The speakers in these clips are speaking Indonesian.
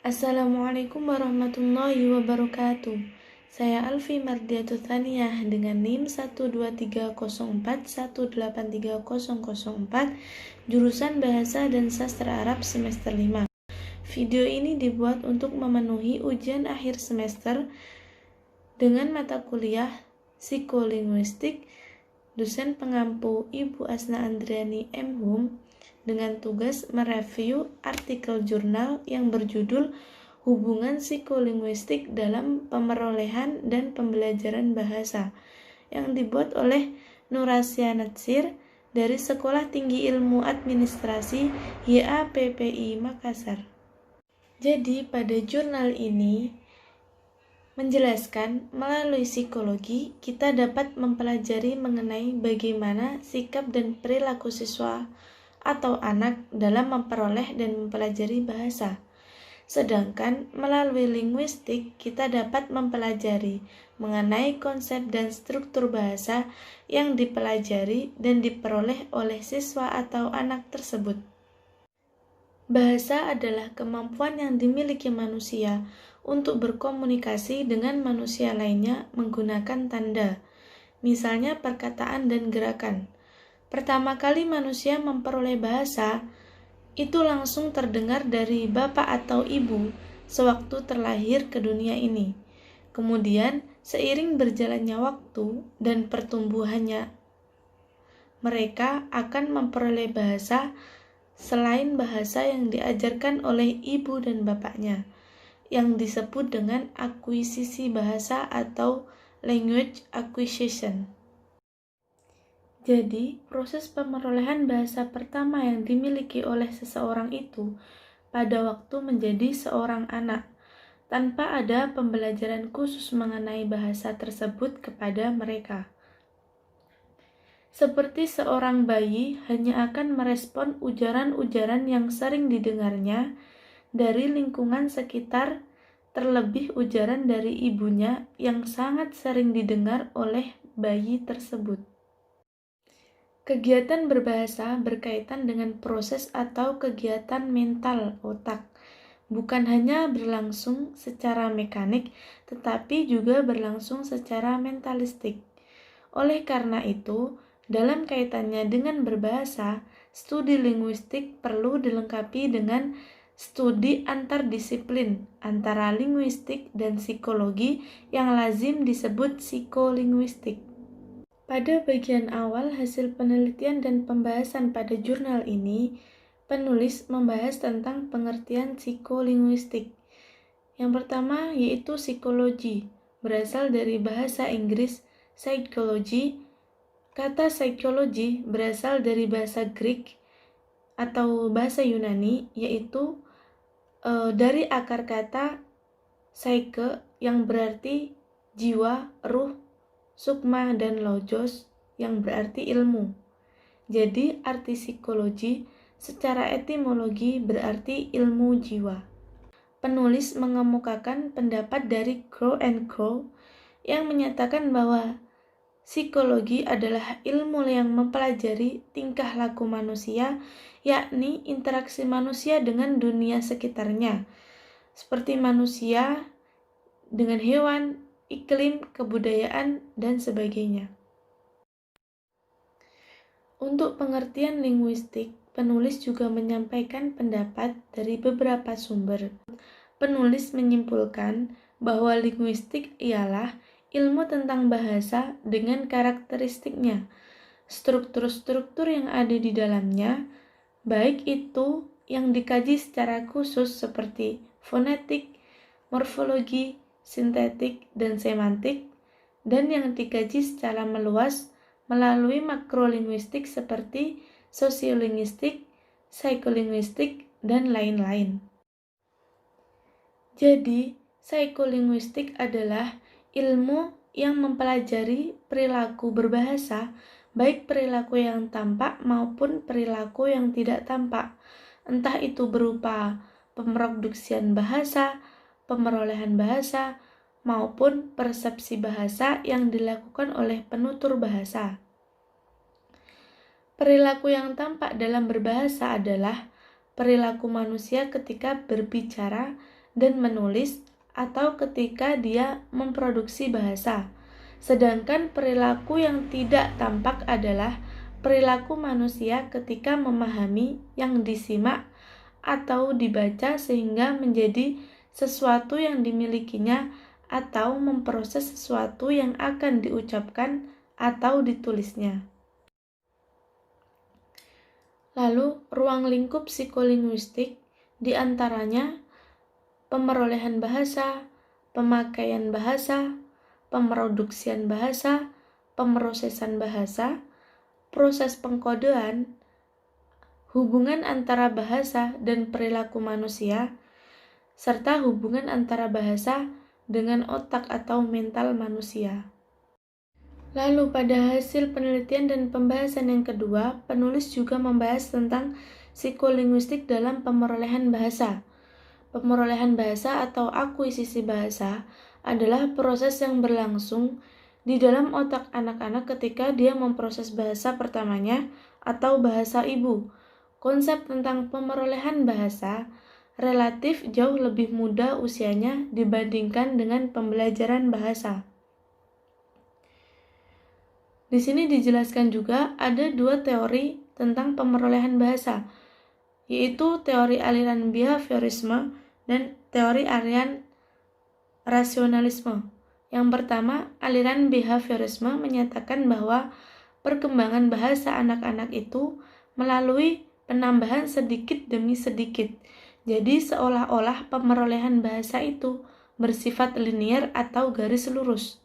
Assalamualaikum warahmatullahi wabarakatuh. Saya Alfi Mardiatu Thaniyah dengan NIM 12304183004 jurusan Bahasa dan Sastra Arab semester 5. Video ini dibuat untuk memenuhi ujian akhir semester dengan mata kuliah Psikolinguistik dosen pengampu Ibu Asna Andriani M. Hum dengan tugas mereview artikel jurnal yang berjudul Hubungan Psikolinguistik dalam Pemerolehan dan Pembelajaran Bahasa yang dibuat oleh Nurasya Natsir dari Sekolah Tinggi Ilmu Administrasi YAPPI Makassar. Jadi pada jurnal ini menjelaskan melalui psikologi kita dapat mempelajari mengenai bagaimana sikap dan perilaku siswa atau anak dalam memperoleh dan mempelajari bahasa. Sedangkan melalui linguistik kita dapat mempelajari mengenai konsep dan struktur bahasa yang dipelajari dan diperoleh oleh siswa atau anak tersebut. Bahasa adalah kemampuan yang dimiliki manusia untuk berkomunikasi dengan manusia lainnya menggunakan tanda, misalnya perkataan dan gerakan. Pertama kali manusia memperoleh bahasa, itu langsung terdengar dari bapak atau ibu sewaktu terlahir ke dunia ini. Kemudian, seiring berjalannya waktu dan pertumbuhannya, mereka akan memperoleh bahasa selain bahasa yang diajarkan oleh ibu dan bapaknya, yang disebut dengan akuisisi bahasa atau language acquisition. Jadi, proses pemerolehan bahasa pertama yang dimiliki oleh seseorang itu pada waktu menjadi seorang anak, tanpa ada pembelajaran khusus mengenai bahasa tersebut kepada mereka. Seperti seorang bayi hanya akan merespon ujaran-ujaran yang sering didengarnya dari lingkungan sekitar, terlebih ujaran dari ibunya yang sangat sering didengar oleh bayi tersebut. Kegiatan berbahasa berkaitan dengan proses atau kegiatan mental otak, bukan hanya berlangsung secara mekanik, tetapi juga berlangsung secara mentalistik. Oleh karena itu, dalam kaitannya dengan berbahasa, studi linguistik perlu dilengkapi dengan studi antardisiplin antara linguistik dan psikologi yang lazim disebut psikolinguistik. Pada bagian awal hasil penelitian dan pembahasan pada jurnal ini, penulis membahas tentang pengertian psikolinguistik. Yang pertama yaitu psikologi, berasal dari bahasa Inggris psychology. Kata psychology berasal dari bahasa Greek atau bahasa Yunani, yaitu dari akar kata psyche yang berarti jiwa, ruh, sukma, dan logos yang berarti ilmu. Jadi arti psikologi secara etimologi berarti ilmu jiwa. Penulis mengemukakan pendapat dari Crow and Crow yang menyatakan bahwa psikologi adalah ilmu yang mempelajari tingkah laku manusia, yakni interaksi manusia dengan dunia sekitarnya, seperti manusia dengan hewan, iklim, kebudayaan, dan sebagainya. Untuk pengertian linguistik, penulis juga menyampaikan pendapat dari beberapa sumber. Penulis menyimpulkan bahwa linguistik ialah ilmu tentang bahasa dengan karakteristiknya, struktur-struktur yang ada di dalamnya, baik itu yang dikaji secara khusus seperti fonetik, morfologi, sintetik, dan semantik, dan yang dikaji secara meluas melalui makrolinguistik seperti sosiolinguistik, psikolinguistik, dan lain-lain. Jadi, psikolinguistik adalah ilmu yang mempelajari perilaku berbahasa, baik perilaku yang tampak maupun perilaku yang tidak tampak, entah itu berupa pemroduksian bahasa, pemerolehan bahasa, maupun persepsi bahasa yang dilakukan oleh penutur bahasa. Perilaku yang tampak dalam berbahasa adalah perilaku manusia ketika berbicara dan menulis atau ketika dia memproduksi bahasa. Sedangkan perilaku yang tidak tampak adalah perilaku manusia ketika memahami yang disimak atau dibaca sehingga menjadi sesuatu yang dimilikinya atau memproses sesuatu yang akan diucapkan atau ditulisnya. Lalu, ruang lingkup psikolinguistik diantaranya pemerolehan bahasa, pemakaian bahasa, pemroduksian bahasa, pemrosesan bahasa, proses pengkodean, hubungan antara bahasa dan perilaku manusia, serta hubungan antara bahasa dengan otak atau mental manusia. Lalu pada hasil penelitian dan pembahasan yang kedua, penulis juga membahas tentang psikolinguistik dalam pemerolehan bahasa. Pemerolehan bahasa atau akuisisi bahasa adalah proses yang berlangsung di dalam otak anak-anak ketika dia memproses bahasa pertamanya atau bahasa ibu. Konsep tentang pemerolehan bahasa relatif jauh lebih muda usianya dibandingkan dengan pembelajaran bahasa. Di sini dijelaskan juga ada dua teori tentang pemerolehan bahasa, yaitu teori aliran behaviorisme dan teori aliran rasionalisme. Yang pertama, aliran behaviorisme menyatakan bahwa perkembangan bahasa anak-anak itu melalui penambahan sedikit demi sedikit. Jadi seolah-olah pemerolehan bahasa itu bersifat linier atau garis lurus.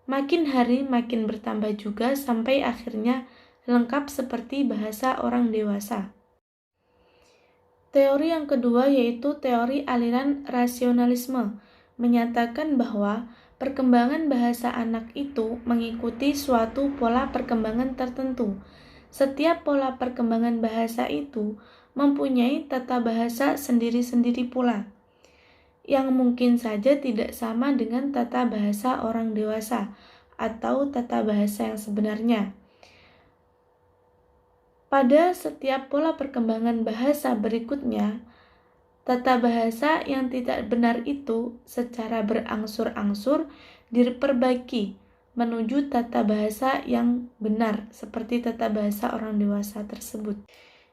Makin hari makin bertambah juga sampai akhirnya lengkap seperti bahasa orang dewasa. Teori yang kedua yaitu teori aliran rasionalisme, menyatakan bahwa perkembangan bahasa anak itu mengikuti suatu pola perkembangan tertentu. Setiap pola perkembangan bahasa itu mempunyai tata bahasa sendiri-sendiri pula, yang mungkin saja tidak sama dengan tata bahasa orang dewasa atau tata bahasa yang sebenarnya. Pada setiap pola perkembangan bahasa berikutnya, tata bahasa yang tidak benar itu secara berangsur-angsur diperbaiki menuju tata bahasa yang benar seperti tata bahasa orang dewasa tersebut.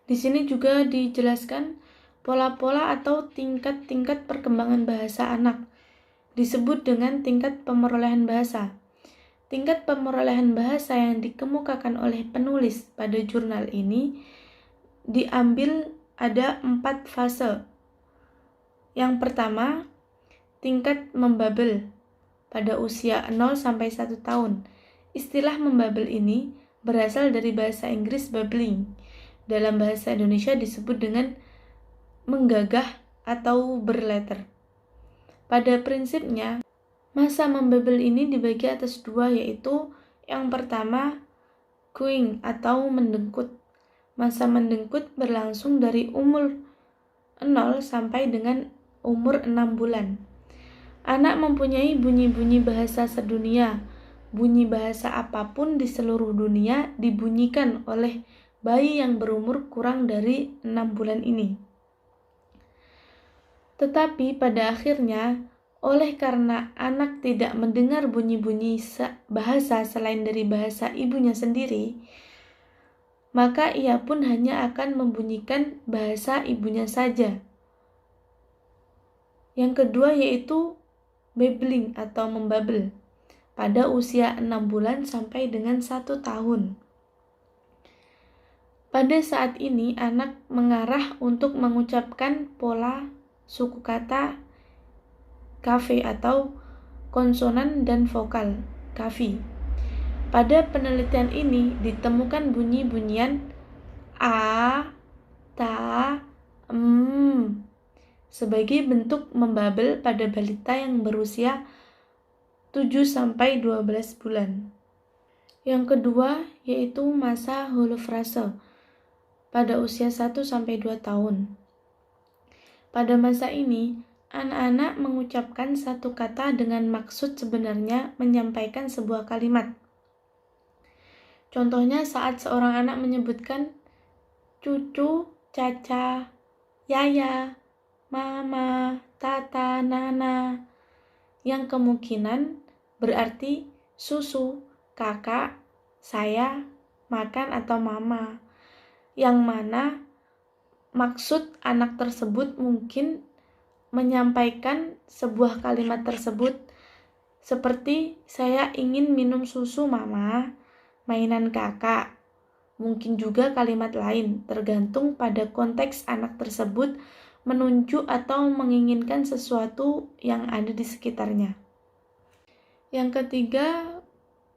Di sini juga dijelaskan pola-pola atau tingkat-tingkat perkembangan bahasa anak disebut dengan tingkat pemerolehan bahasa. Tingkat pemerolehan bahasa yang dikemukakan oleh penulis pada jurnal ini diambil ada 4 fase. Yang pertama, tingkat membabel pada usia 0 sampai 1 tahun. Istilah membabel ini berasal dari bahasa Inggris babbling. Dalam bahasa Indonesia disebut dengan menggagah atau berletter. Pada prinsipnya, masa membabel ini dibagi atas 2, yaitu yang pertama, cooing atau mendengkut. Masa mendengkut berlangsung dari umur 0 sampai dengan umur 6 bulan. Anak mempunyai bunyi-bunyi bahasa sedunia. Bunyi bahasa apapun di seluruh dunia dibunyikan oleh bayi yang berumur kurang dari 6 bulan ini. Tetapi pada akhirnya, oleh karena anak tidak mendengar bunyi-bunyi bahasa selain dari bahasa ibunya sendiri, maka ia pun hanya akan membunyikan bahasa ibunya saja. Yang kedua yaitu babbling atau membabel pada usia 6 bulan sampai dengan 1 tahun. Pada saat ini anak mengarah untuk mengucapkan pola suku kata kafe atau konsonan dan vokal kafi. Pada penelitian ini ditemukan bunyi-bunyian a, ta, sebagai bentuk membabel pada balita yang berusia 7 sampai 12 bulan. Yang kedua yaitu masa holofrase pada usia 1 sampai 2 tahun. Pada masa ini, anak-anak mengucapkan satu kata dengan maksud sebenarnya menyampaikan sebuah kalimat. Contohnya saat seorang anak menyebutkan cucu, caca, yaya, mama, tata, nana, yang kemungkinan berarti susu, kakak, saya, makan atau mama, yang mana maksud anak tersebut mungkin menyampaikan sebuah kalimat tersebut seperti saya ingin minum susu mama, mainan kakak. Mungkin juga kalimat lain, tergantung pada konteks anak tersebut menunjuk atau menginginkan sesuatu yang ada di sekitarnya. Yang ketiga,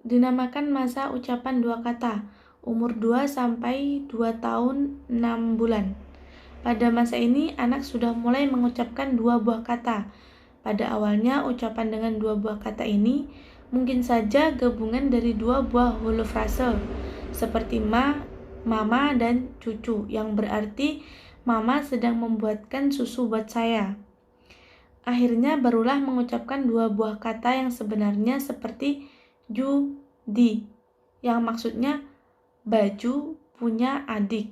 dinamakan masa ucapan dua kata, umur 2 sampai 2 tahun 6 bulan. Pada masa ini, anak sudah mulai mengucapkan dua buah kata. Pada awalnya, ucapan dengan dua buah kata ini mungkin saja gabungan dari dua buah huruf frase, seperti ma, mama, dan cucu, yang berarti mama sedang membuatkan susu buat saya. Akhirnya barulah mengucapkan dua buah kata yang sebenarnya seperti judi, yang maksudnya baju punya adik.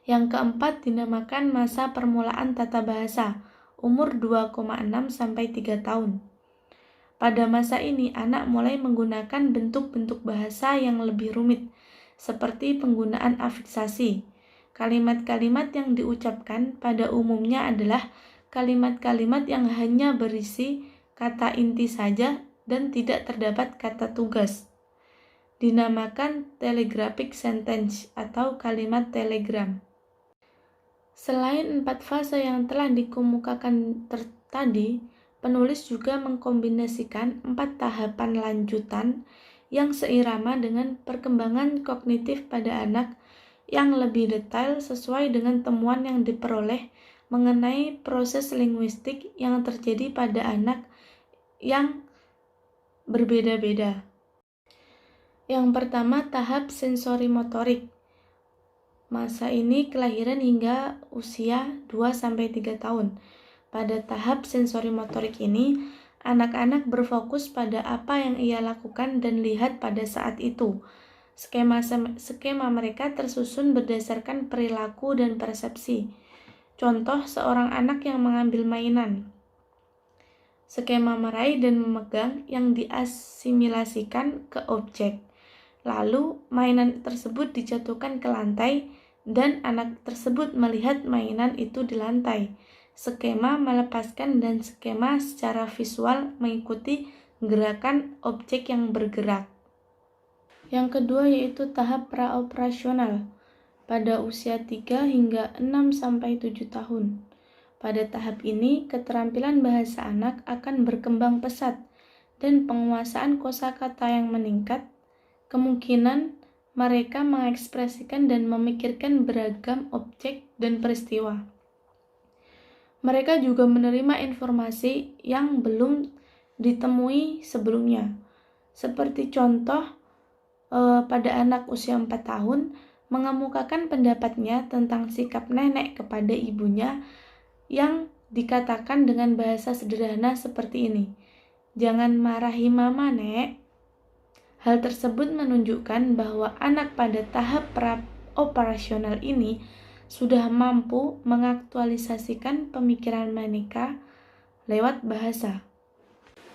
Yang keempat dinamakan masa permulaan tata bahasa, umur 2,6 sampai 3 tahun. Pada masa ini, anak mulai menggunakan bentuk-bentuk bahasa yang lebih rumit, seperti penggunaan afiksasi. Kalimat-kalimat yang diucapkan pada umumnya adalah kalimat-kalimat yang hanya berisi kata inti saja dan tidak terdapat kata tugas. Dinamakan telegraphic sentence atau kalimat telegram. Selain 4 fase yang telah dikemukakan tadi, penulis juga mengkombinasikan 4 tahapan lanjutan yang seirama dengan perkembangan kognitif pada anak yang lebih detail sesuai dengan temuan yang diperoleh mengenai proses linguistik yang terjadi pada anak yang berbeda-beda. Yang pertama, tahap sensori motorik. Masa ini kelahiran hingga usia 2-3 tahun. Pada tahap sensori motorik ini, anak-anak berfokus pada apa yang ia lakukan dan lihat pada saat itu. Skema mereka tersusun berdasarkan perilaku dan persepsi. Contoh, seorang anak yang mengambil mainan. Skema meraih dan memegang yang diasimilasikan ke objek. Lalu, mainan tersebut dijatuhkan ke lantai dan anak tersebut melihat mainan itu di lantai. Skema melepaskan dan skema secara visual mengikuti gerakan objek yang bergerak. Yang kedua yaitu tahap praoperasional pada usia 3 hingga 6-7 tahun. Pada tahap ini, keterampilan bahasa anak akan berkembang pesat dan penguasaan kosakata yang meningkat. Kemungkinan mereka mengekspresikan dan memikirkan beragam objek dan peristiwa. Mereka juga menerima informasi yang belum ditemui sebelumnya. Seperti contoh, pada anak usia 4 tahun, mengemukakan pendapatnya tentang sikap nenek kepada ibunya yang dikatakan dengan bahasa sederhana seperti ini. Jangan marahi mama, Nek. Hal tersebut menunjukkan bahwa anak pada tahap pra-operasional ini sudah mampu mengaktualisasikan pemikiran mereka lewat bahasa.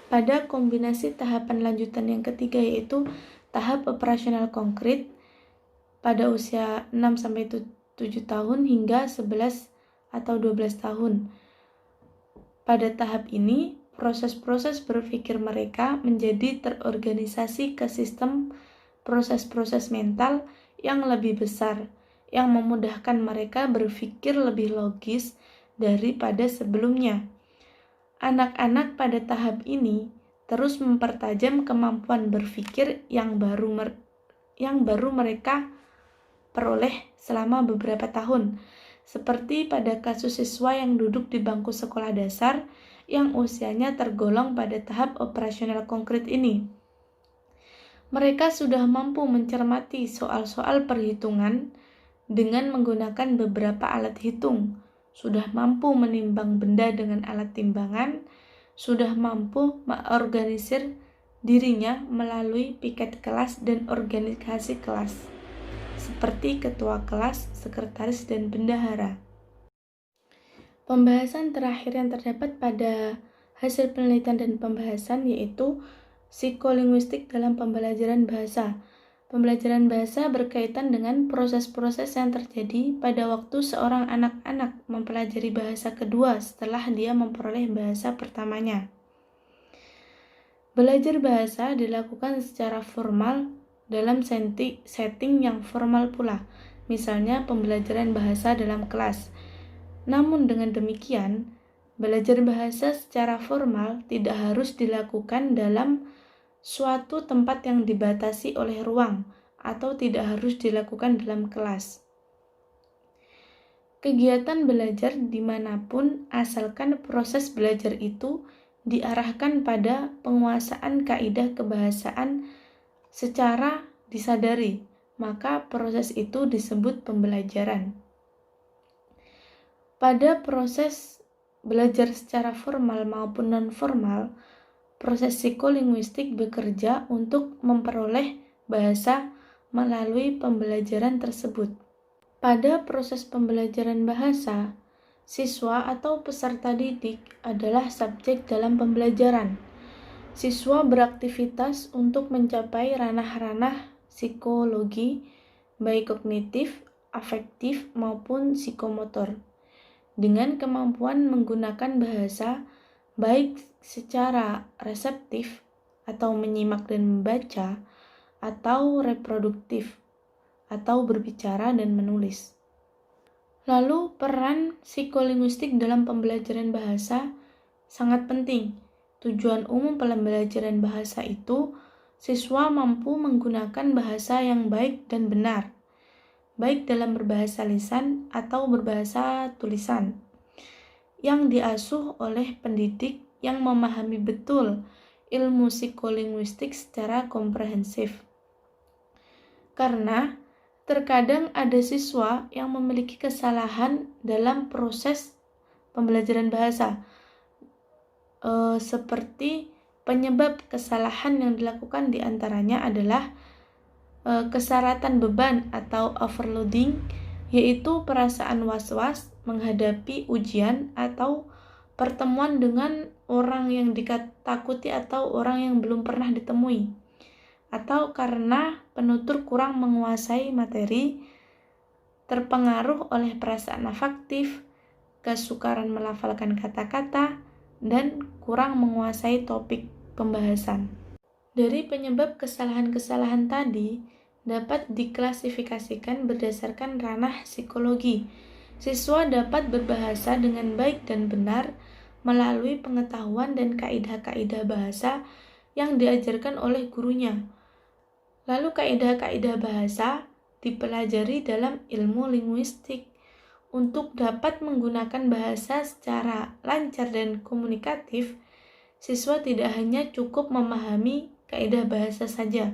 Pada kombinasi tahapan lanjutan yang ketiga yaitu tahap operasional konkret pada usia 6-7 tahun hingga 11 atau 12 tahun. Pada tahap ini, proses-proses berpikir mereka menjadi terorganisasi ke sistem proses-proses mental yang lebih besar, yang memudahkan mereka berpikir lebih logis daripada sebelumnya. Anak-anak pada tahap ini terus mempertajam kemampuan berpikir yang baru mereka peroleh selama beberapa tahun, seperti pada kasus siswa yang duduk di bangku sekolah dasar yang usianya tergolong pada tahap operasional konkret ini. Mereka sudah mampu mencermati soal-soal perhitungan dengan menggunakan beberapa alat hitung, sudah mampu menimbang benda dengan alat timbangan, sudah mampu mengorganisir dirinya melalui piket kelas dan organisasi kelas, seperti ketua kelas, sekretaris, dan bendahara. Pembahasan terakhir yang terdapat pada hasil penelitian dan pembahasan yaitu psikolinguistik dalam pembelajaran bahasa. Pembelajaran bahasa berkaitan dengan proses-proses yang terjadi pada waktu seorang anak-anak mempelajari bahasa kedua setelah dia memperoleh bahasa pertamanya. Belajar bahasa dilakukan secara formal dalam setting yang formal pula, misalnya pembelajaran bahasa dalam kelas. Namun dengan demikian, belajar bahasa secara formal tidak harus dilakukan dalam suatu tempat yang dibatasi oleh ruang atau tidak harus dilakukan dalam kelas. Kegiatan belajar dimanapun asalkan proses belajar itu diarahkan pada penguasaan kaidah kebahasaan secara disadari, maka proses itu disebut pembelajaran. Pada proses belajar secara formal maupun non-formal, proses psikolinguistik bekerja untuk memperoleh bahasa melalui pembelajaran tersebut. Pada proses pembelajaran bahasa, siswa atau peserta didik adalah subjek dalam pembelajaran. Siswa beraktivitas untuk mencapai ranah-ranah psikologi, baik kognitif, afektif, maupun psikomotor, dengan kemampuan menggunakan bahasa baik secara reseptif atau menyimak dan membaca, atau reproduktif atau berbicara dan menulis. Lalu peran psikolinguistik dalam pembelajaran bahasa sangat penting. Tujuan umum pembelajaran bahasa itu siswa mampu menggunakan bahasa yang baik dan benar, baik dalam berbahasa lisan atau berbahasa tulisan, yang diasuh oleh pendidik yang memahami betul ilmu psikolinguistik secara komprehensif. Karena terkadang ada siswa yang memiliki kesalahan dalam proses pembelajaran bahasa, seperti penyebab kesalahan yang dilakukan diantaranya adalah kesaratan beban atau overloading, yaitu perasaan was-was menghadapi ujian atau pertemuan dengan orang yang ditakuti atau orang yang belum pernah ditemui, atau karena penutur kurang menguasai materi, terpengaruh oleh perasaan afektif, kesukaran melafalkan kata-kata, dan kurang menguasai topik pembahasan. Dari penyebab kesalahan-kesalahan tadi dapat diklasifikasikan berdasarkan ranah psikologi. Siswa dapat berbahasa dengan baik dan benar melalui pengetahuan dan kaidah-kaidah bahasa yang diajarkan oleh gurunya. Lalu kaidah-kaidah bahasa dipelajari dalam ilmu linguistik. Untuk dapat menggunakan bahasa secara lancar dan komunikatif, siswa tidak hanya cukup memahami kaidah bahasa saja,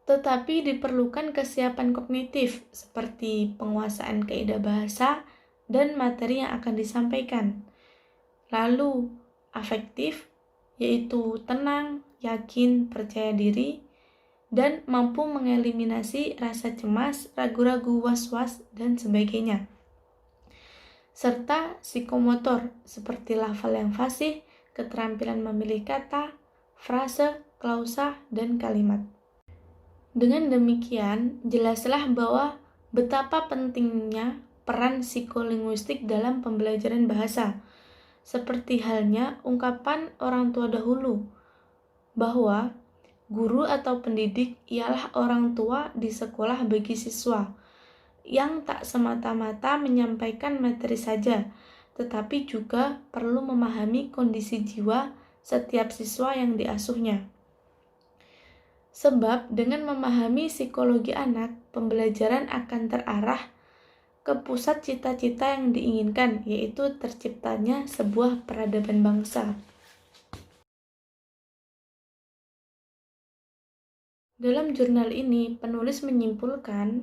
tetapi diperlukan kesiapan kognitif seperti penguasaan kaidah bahasa dan materi yang akan disampaikan. Lalu afektif, yaitu tenang, yakin, percaya diri, dan mampu mengeliminasi rasa cemas, ragu-ragu, was-was, dan sebagainya. Serta psikomotor, seperti lafal yang fasih, keterampilan memilih kata, frase, klausa, dan kalimat. Dengan demikian, jelaslah bahwa betapa pentingnya peran psikolinguistik dalam pembelajaran bahasa. Seperti halnya ungkapan orang tua dahulu, bahwa guru atau pendidik ialah orang tua di sekolah bagi siswa, yang tak semata-mata menyampaikan materi saja, tetapi juga perlu memahami kondisi jiwa setiap siswa yang diasuhnya. Sebab dengan memahami psikologi anak, pembelajaran akan terarah ke pusat cita-cita yang diinginkan, yaitu terciptanya sebuah peradaban bangsa. Dalam jurnal ini, penulis menyimpulkan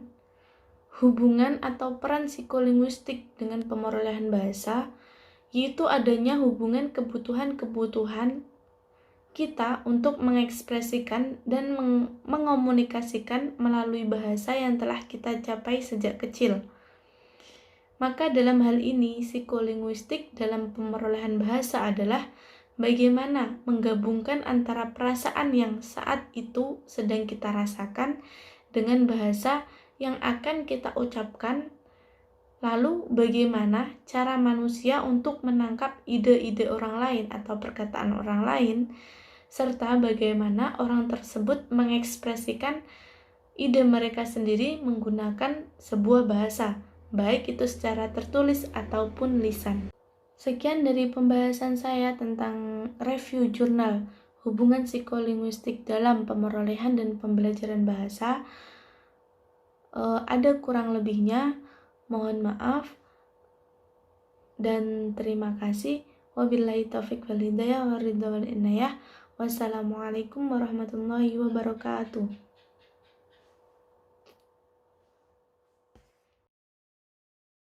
hubungan atau peran psikolinguistik dengan pemerolehan bahasa, yaitu adanya hubungan kebutuhan-kebutuhan kita untuk mengekspresikan dan mengomunikasikan melalui bahasa yang telah kita capai sejak kecil. Maka dalam hal ini, psikolinguistik dalam pemerolehan bahasa adalah bagaimana menggabungkan antara perasaan yang saat itu sedang kita rasakan dengan bahasa yang akan kita ucapkan, lalu bagaimana cara manusia untuk menangkap ide-ide orang lain atau perkataan orang lain, serta bagaimana orang tersebut mengekspresikan ide mereka sendiri menggunakan sebuah bahasa, baik itu secara tertulis ataupun lisan. Sekian dari pembahasan saya tentang review jurnal hubungan psikolinguistik dalam pemerolehan dan pembelajaran bahasa. Ada kurang lebihnya, mohon maaf dan terima kasih. Wabillahi taufiq wal hidayah wa ridha wal inayah. Wassalamualaikum warahmatullahi wabarakatuh.